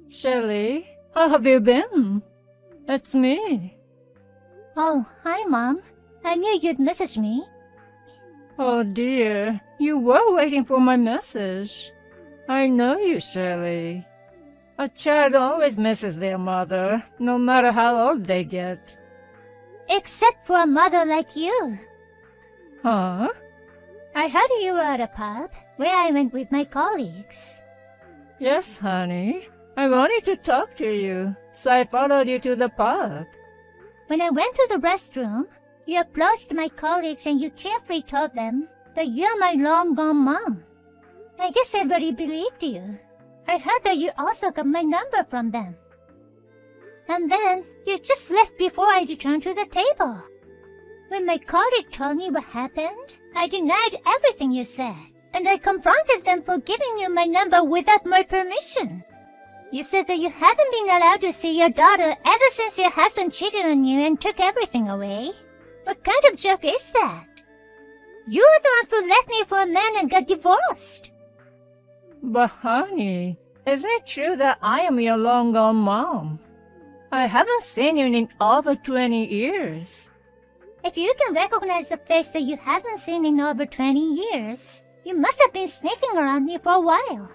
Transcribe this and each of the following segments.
Shelley, how have you been? It's me. Oh, hi, Mom. I knew you'd message me. Oh dear, you were waiting for my message. I know you, Shelley. A child always misses their mother, no matter how old they get. Except for a mother like you. Huh? I heard you were at a pub where I went with my colleagues. Yes, honey. I wanted to talk to you, so I followed you to the pub. When I went to the restroom, you approached my colleagues and you carefully told them that you're my long-gone mom. I guess everybody believed you. I heard that you also got my number from them. And then you just left before I returned to the table. When my colleague told me what happened, I denied everything you said, and I confronted them for giving you my number without my permission. You said that you haven't been allowed to see your daughter ever since your husband cheated on you and took everything away. What kind of joke is that? You were the one who left me for a man and got divorced. But honey, isn't it true that I am your long-gone mom? I haven't seen you in over 20 years. If you can recognize the face that you haven't seen in over 20 years, you must have been sniffing around me for a while.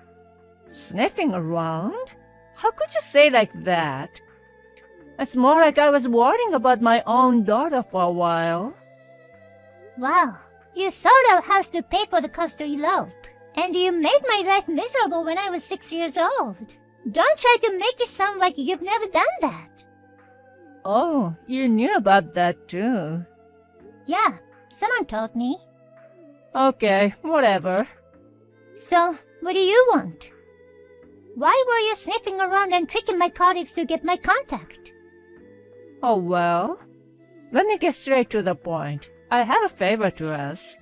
Sniffing around? How could you say like that? It's more like I was worrying about my own daughter for a while. Wow, you sold our house to pay for the cost to elope, and you made my life miserable when I was 6 years old. Don't try to make it sound like you've never done that. Oh, you knew about that too. Yeah, someone told me. Okay, whatever. So, what do you want? Why were you sniffing around and tricking my colleagues to get my contact? Oh well, let me get straight to the point. I have a favor to ask.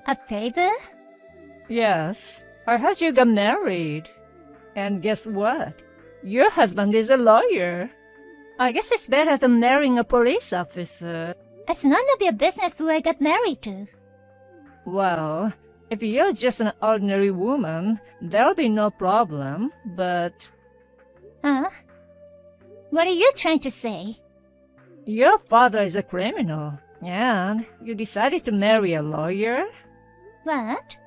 A favor? Yes, I heard you got married. And guess what? Your husband is a lawyer. I guess it's better than marrying a police officer. It's none of your business who I got married to. Well, if you're just an ordinary woman, there'll be no problem, but... Huh? What are you trying to say? Your father is a criminal, and you decided to marry a lawyer? What?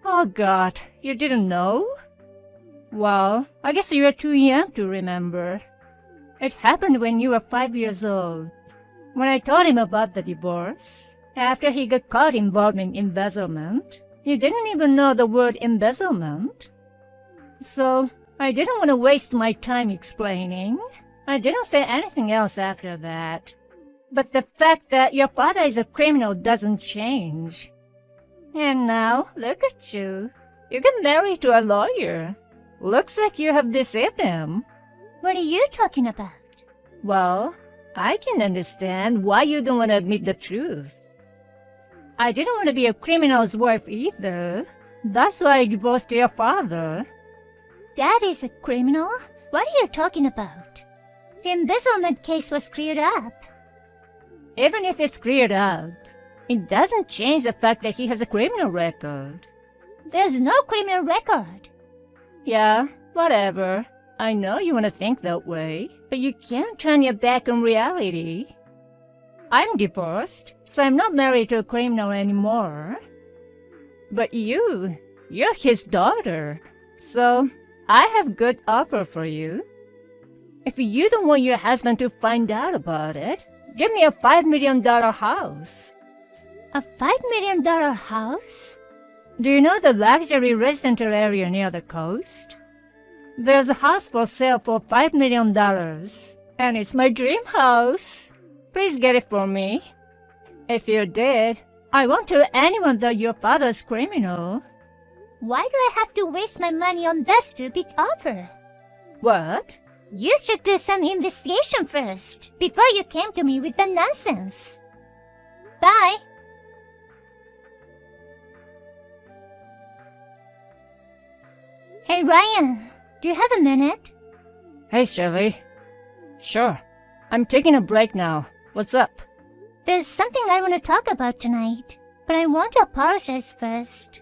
Oh God, you didn't know? Well, I guess you're too young to remember. It happened when you were 5 years old. When I told him about the divorce, after he got caught involved in embezzlement, he didn't even know the word embezzlement. So, I didn't want to waste my time explaining. I didn't say anything else after that. But the fact that your father is a criminal doesn't change. And now, look at you. You got married to a lawyer. Looks like you have deceived him. What are you talking about? Well, I can understand why you don't want to admit the truth. I didn't want to be a criminal's wife either. That's why I divorced your father. Dad is a criminal? What are you talking about? The embezzlement case was cleared up. Even if it's cleared up, it doesn't change the fact that he has a criminal record. There's no criminal record. Yeah, whatever. I know you want to think that way, but you can't turn your back on reality. I'm divorced, so I'm not married to a criminal anymore. But you're his daughter, so I have a good offer for you. If you don't want your husband to find out about it, give me a $5 million house. A $5 million house? Do you know the luxury residential area near the coast? There's a house for sale for $5 million, and it's my dream house. Please get it for me. If you did, I won't tell anyone that your father's criminal. Why do I have to waste my money on that stupid offer? What? You should do some investigation first, before you came to me with the nonsense. Bye. Hey, Ryan, do you have a minute? Hey, Shelley. Sure. I'm taking a break now. What's up? There's something I want to talk about tonight, but I want to apologize first.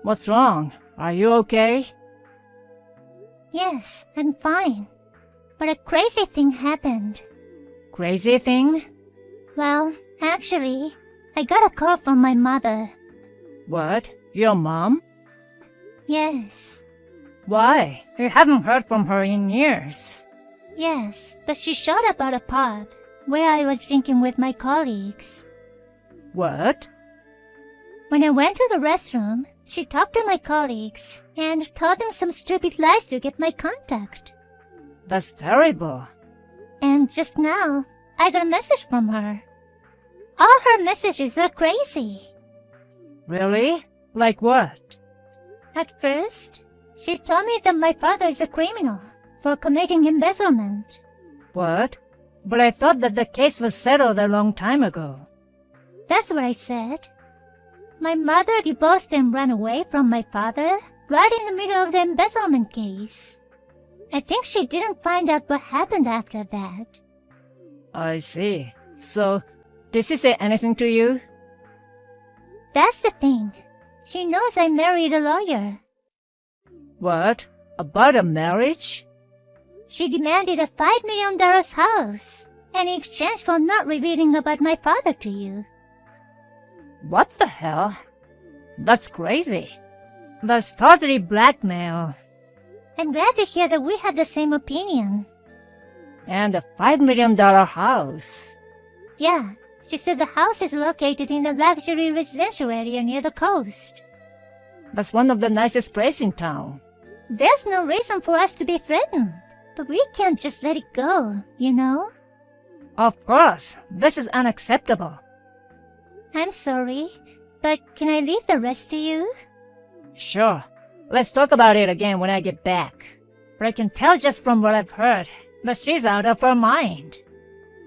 What's wrong? Are you okay? Yes, I'm fine. But a crazy thing happened. Crazy thing? Well, actually, I got a call from my mother. What? Your mom? Yes. Why? You haven't heard from her in years. Yes, but she showed up at a pub where I was drinking with my colleagues. What? When I went to the restroom, she talked to my colleagues and told them some stupid lies to get my contact. That's terrible. And just now, I got a message from her. All her messages are crazy. Really? Like what? At first, she told me that my father is a criminal for committing embezzlement. What? But I thought that the case was settled a long time ago. That's what I said. My mother divorced and ran away from my father right in the middle of the embezzlement case. I think she didn't find out what happened after that. I see. So, did she say anything to you? That's the thing. She knows I married a lawyer. What? About a marriage? She demanded a $5 million house in exchange for not revealing about my father to you. What the hell? That's crazy. That's totally blackmail. I'm glad to hear that we have the same opinion. And a $5 million house. Yeah, she said the house is located in a luxury residential area near the coast. That's one of the nicest places in town. There's no reason for us to be threatened, but we can't just let it go, you know? Of course, this is unacceptable. I'm sorry, but can I leave the rest to you? Sure. Let's talk about it again when I get back. But I can tell just from what I've heard that she's out of her mind.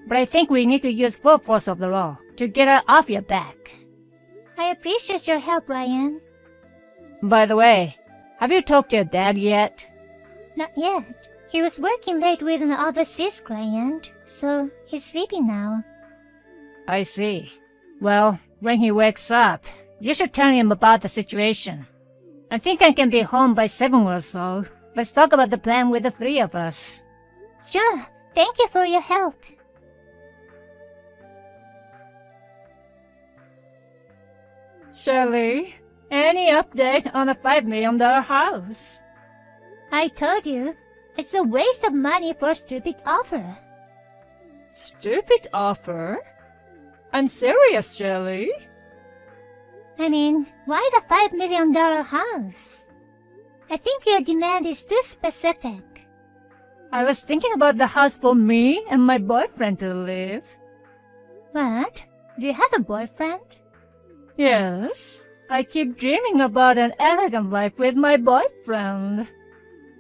But I think we need to use full force of the law to get her off your back. I appreciate your help, Ryan. By the way, have you talked to your dad yet? Not yet. He was working late with an overseas client, so he's sleeping now. I see. Well, when he wakes up, you should tell him about the situation. I think I can be home by 7 or so. Let's talk about the plan with the three of us. Sure. Thank you for your help. Shirley, any update on the $5 million house? I told you, it's a waste of money for a stupid offer. Stupid offer? I'm serious, Shirley. I mean, why the $5 million house? I think your demand is too specific. I was thinking about the house for me and my boyfriend to live. What? Do you have a boyfriend? Yes, I keep dreaming about an elegant life with my boyfriend.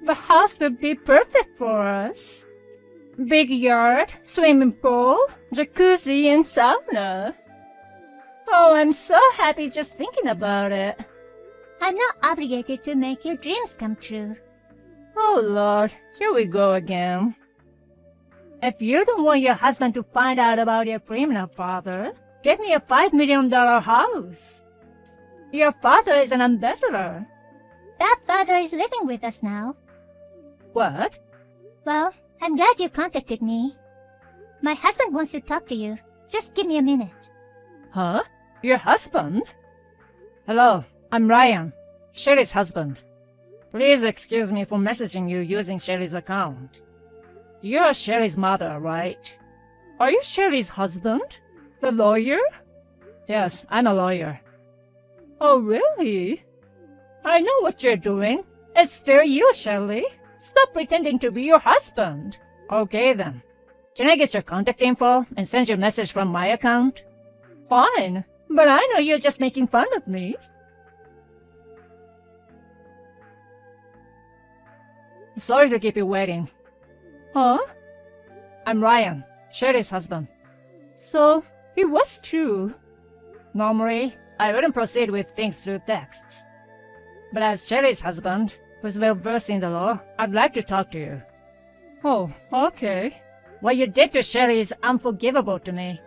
The house would be perfect for us. Big yard, swimming pool, jacuzzi, and sauna. Oh, I'm so happy just thinking about it. I'm not obligated to make your dreams come true. Oh Lord, here we go again. If you don't want your husband to find out about your criminal father, get me a $5 million house. Your father is an ambassador. That father is living with us now. What? Well, I'm glad you contacted me. My husband wants to talk to you. Just give me a minute. Huh? Your husband? Hello, I'm Ryan, Sherry's husband. Please excuse me for messaging you using Sherry's account. You're Sherry's mother, right? Are you Sherry's husband? The lawyer? Yes, I'm a lawyer. Oh, really? I know what you're doing. It's still you, Shirley. Stop pretending to be your husband. Okay then. Can I get your contact info and send you a message from my account? Fine, but I know you're just making fun of me. Sorry to keep you waiting. Huh? I'm Ryan, Sherry's husband. So, it was true. Normally, I wouldn't proceed with things through texts. But as Sherry's husband, who's well versed in the law, I'd like to talk to you. Oh, okay. What you did to Sherry is unforgivable to me.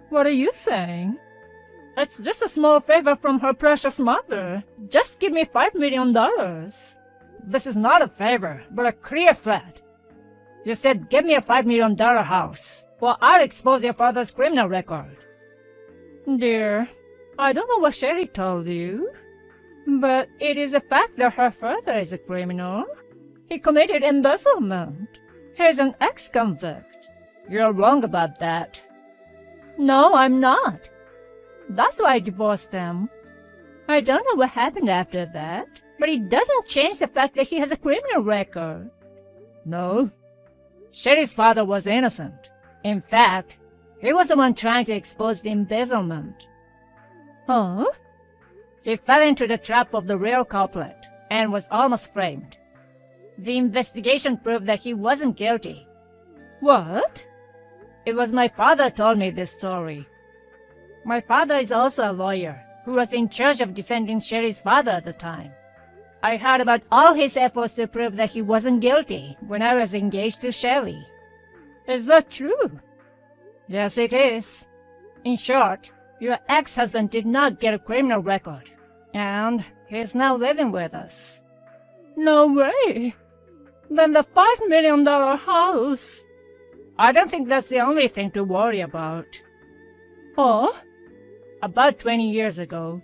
What are you saying? It's just a small favor from her precious mother. Just give me $5 million. this is not a favor, but a clear threat. You said, give me a $5 million house, or I'll expose your father's criminal record. Dear, I don't know what Sherry told you, but it is a fact that her father is a criminal. He committed embezzlement. He's an ex-convict. You're wrong about that. No, I'm not. That's why I divorced him. I don't know what happened after that, but it doesn't change the fact that he has a criminal record. No. Sherry's father was innocent. In fact, he was the one trying to expose the embezzlement. Huh? He fell into the trap of the real culprit and was almost framed. The investigation proved that he wasn't guilty. What? It was my father told me this story. My father is also a lawyer who was in charge of defending Sherry's father at the time. I heard about all his efforts to prove that he wasn't guilty when I was engaged to Sherry. Is that true? Yes, it is. In short, your ex-husband did not get a criminal record, and he's now living with us. No way! Then the $5 million house... I don't think that's the only thing to worry about. Oh? About 20 years ago,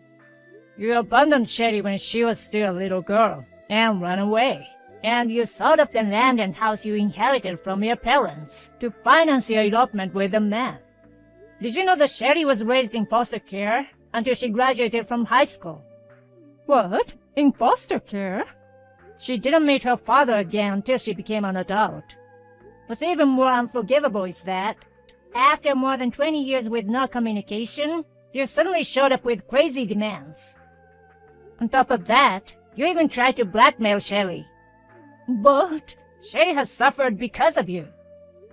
you abandoned Sherry when she was still a little girl and ran away. And you sold off the land and house you inherited from your parents to finance your elopement with a man. Did you know that Sherry was raised in foster care until she graduated from high school? What? In foster care? She didn't meet her father again until she became an adult. What's even more unforgivable is that, after more than 20 years with no communication, you suddenly showed up with crazy demands. On top of that, you even tried to blackmail Sherry. But Sherry has suffered because of you.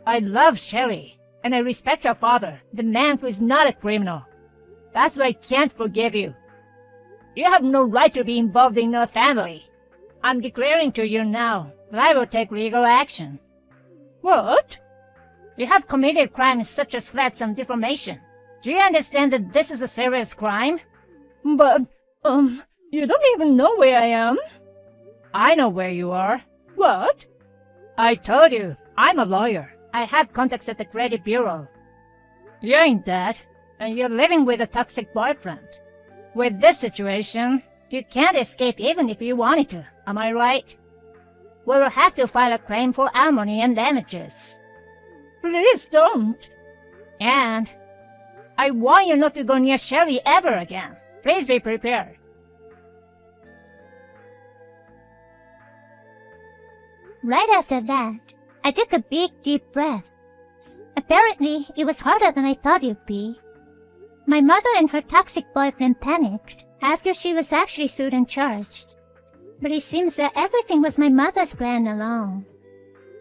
I love Sherry, and I respect her father, the man who is not a criminal. That's why I can't forgive you. You have no right to be involved in our family. I'm declaring to you now that I will take legal action. What? You have committed crimes such as threats and defamation. Do you understand that this is a serious crime? But, you don't even know where I am. I know where you are. What? I told you, I'm a lawyer. I have contacts at the credit bureau. You're in debt, and you're living with a toxic boyfriend. With this situation, you can't escape even if you wanted to, am I right? We will have to file a claim for alimony and damages. Please don't. And I warn you not to go near Sherry ever again. Please be prepared. Right after that, I took a big, deep breath. Apparently, it was harder than I thought it would be. My mother and her toxic boyfriend panicked after she was actually sued and charged. But it seems that everything was my mother's plan along.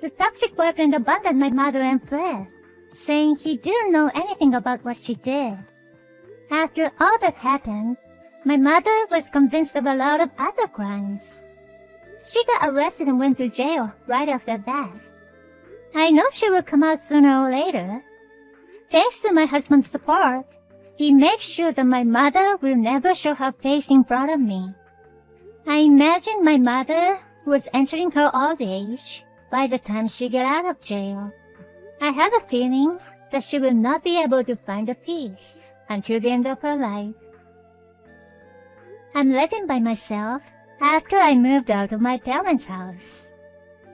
The toxic boyfriend abandoned my mother and fled, saying he didn't know anything about what she did. After all that happened, my mother was convinced of a lot of other crimes. She got arrested and went to jail right after that. I know she will come out sooner or later. Thanks to my husband's support, he makes sure that my mother will never show her face in front of me. I imagine my mother was entering her old age by the time she got out of jail. I have a feeling that she will not be able to find a peace until the end of her life. I'm living by myself after I moved out of my parents' house.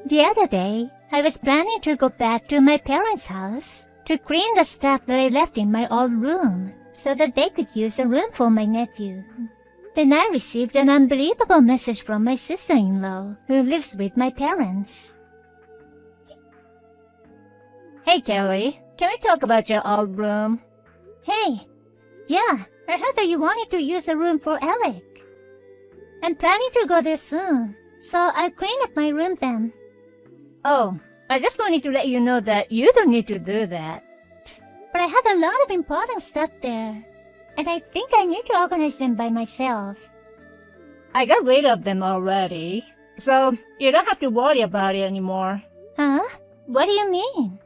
The other day, I was planning to go back to my parents' house to clean the stuff that I left in my old room so that they could use the room for my nephew. Then I received an unbelievable message from my sister-in-law who lives with my parents. Hey Kelly, can we talk about your old room? Hey, yeah, I heard that you wanted to use the room for Eric. I'm planning to go there soon, so I'll clean up my room then. Oh, I just wanted to let you know that you don't need to do that. But I have a lot of important stuff there, and I think I need to organize them by myself. I got rid of them already, so you don't have to worry about it anymore. Huh? What do you mean?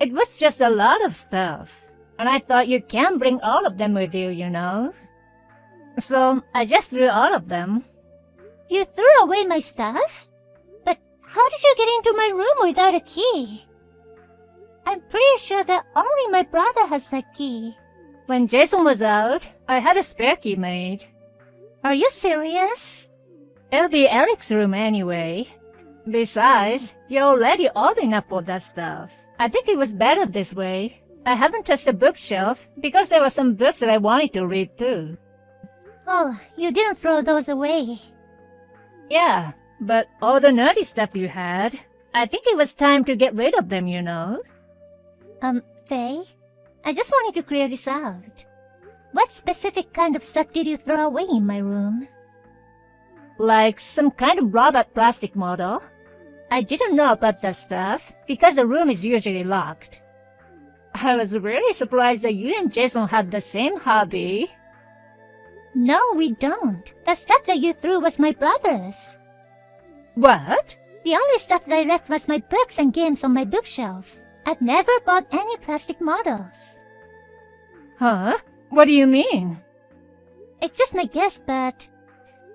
It was just a lot of stuff, and I thought you can't bring all of them with you, you know? So I just threw all of them. You threw away my stuff? But how did you get into my room without a key? I'm pretty sure that only my brother has that key. When Jason was out, I had a spare key made. Are you serious? It'll be Eric's room anyway. Besides, you're already old enough for that stuff. I think it was better this way. I haven't touched the bookshelf because there were some books that I wanted to read too. Oh, you didn't throw those away. Yeah, but all the nerdy stuff you had, I think it was time to get rid of them, you know. Faye, I just wanted to clear this out. What specific kind of stuff did you throw away in my room? Like some kind of robot plastic model. I didn't know about that stuff because the room is usually locked. I was really surprised that you and Jason have the same hobby. No, we don't. The stuff that you threw was my brother's. What? The only stuff that I left was my books and games on my bookshelf. I've never bought any plastic models. Huh? What do you mean? It's just my guess, but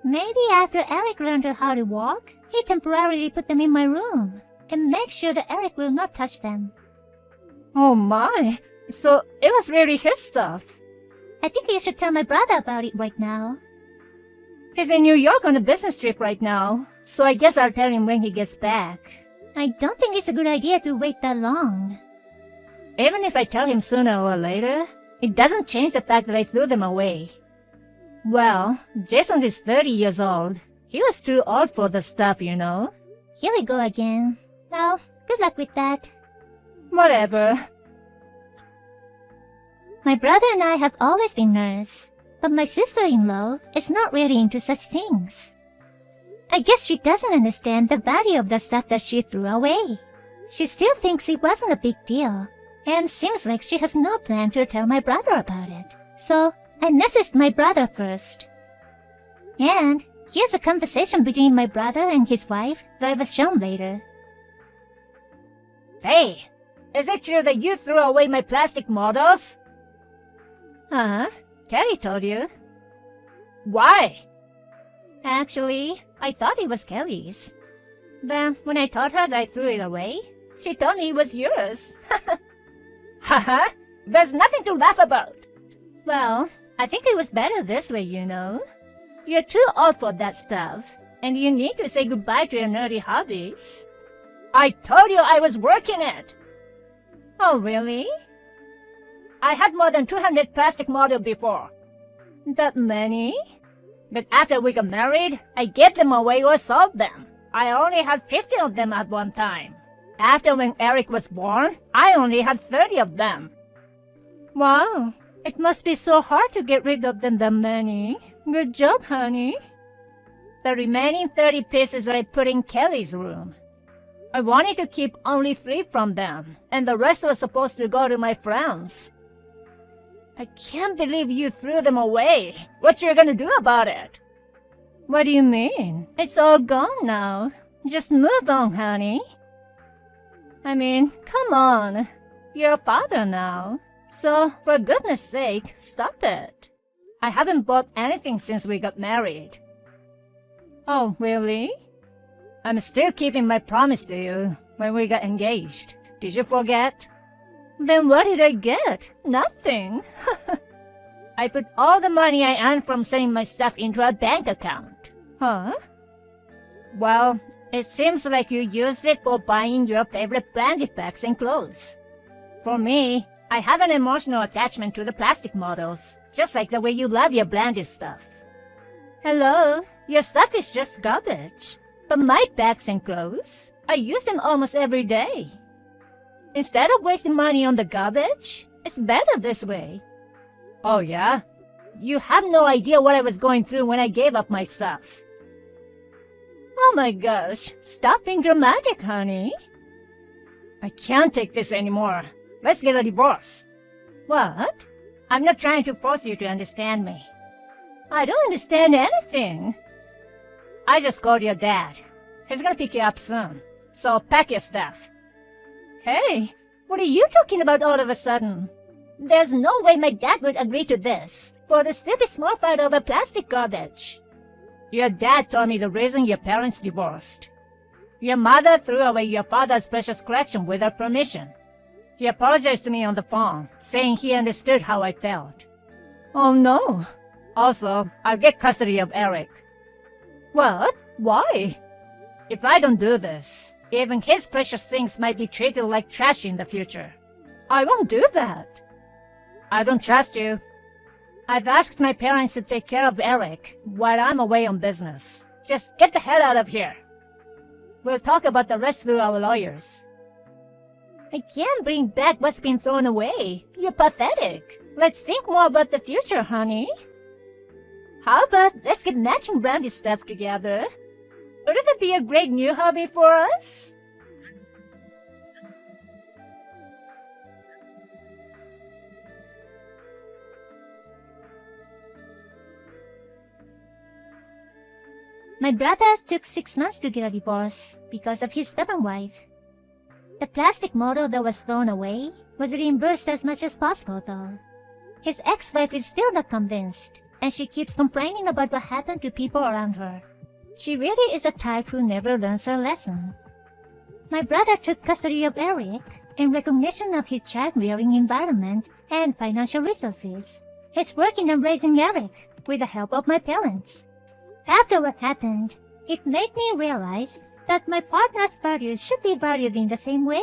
maybe after Eric learned how to walk, he temporarily put them in my room and make sure that Eric will not touch them. Oh my, so it was really his stuff. I think you should tell my brother about it right now. He's in New York on a business trip right now, so I guess I'll tell him when he gets back. I don't think it's a good idea to wait that long. Even if I tell him sooner or later, it doesn't change the fact that I threw them away. Well, Jason is 30 years old. He was too old for the stuff, you know. Here we go again. Well, good luck with that. Whatever. My brother and I have always been nerds, but my sister-in-law is not really into such things. I guess she doesn't understand the value of the stuff that she threw away. She still thinks it wasn't a big deal, and seems like she has no plan to tell my brother about it. So, I messaged my brother first. And here's a conversation between my brother and his wife that I was shown later. Hey, is it true that you threw away my plastic models? Huh? Carrie told you. Why? Actually, I thought it was Kelly's. Then, when I told her that I threw it away, she told me it was yours. Haha, there's nothing to laugh about. Well, I think it was better this way, you know. You're too old for that stuff, and you need to say goodbye to your nerdy hobbies. I told you I was working it! Oh, really? I had more than 200 plastic models before. That many? But after we got married, I gave them away or sold them. I only had 50 of them at one time. After when Eric was born, I only had 30 of them. Wow, it must be so hard to get rid of them that many. Good job, honey. The remaining 30 pieces I put in Kelly's room. I wanted to keep only 3 from them, and the rest was supposed to go to my friends. I can't believe you threw them away. What you gonna do about it? What do you mean? It's all gone now. Just move on, honey. I mean, come on. You're a father now. So, for goodness sake, stop it. I haven't bought anything since we got married. Oh, really? I'm still keeping my promise to you when we got engaged. Did you forget? Then what did I get? Nothing. I put all the money I earned from selling my stuff into a bank account. Huh? Well, it seems like you used it for buying your favorite branded bags and clothes. For me, I have an emotional attachment to the plastic models, just like the way you love your branded stuff. Hello, your stuff is just garbage. But my bags and clothes, I use them almost every day. Instead of wasting money on the garbage, it's better this way. Oh yeah? You have no idea what I was going through when I gave up my stuff. Oh my gosh, stop being dramatic, honey. I can't take this anymore. Let's get a divorce. What? I'm not trying to force you to understand me. I don't understand anything. I just called your dad. He's gonna pick you up soon. So pack your stuff. Hey, what are you talking about all of a sudden? There's no way my dad would agree to this, for the stupid small fight over plastic garbage. Your dad told me the reason your parents divorced. Your mother threw away your father's precious collection without permission. He apologized to me on the phone, saying he understood how I felt. Oh no. Also, I'll get custody of Eric. What? Why? If I don't do this, even his precious things might be treated like trash in the future. I won't do that. I don't trust you. I've asked my parents to take care of Eric while I'm away on business. Just get the hell out of here. We'll talk about the rest through our lawyers. I can't bring back what's been thrown away. You're pathetic. Let's think more about the future, honey. How about let's get matching brandy stuff together? Wouldn't that be a great new hobby for us? My brother took 6 months to get a divorce because of his stubborn wife. The plastic model that was thrown away was reimbursed as much as possible, though. His ex-wife is still not convinced, and she keeps complaining about what happened to people around her. She really is a type who never learns her lesson. My brother took custody of Eric in recognition of his child-rearing environment and financial resources. He's working on raising Eric with the help of my parents. After what happened, it made me realize that my partner's values should be valued in the same way.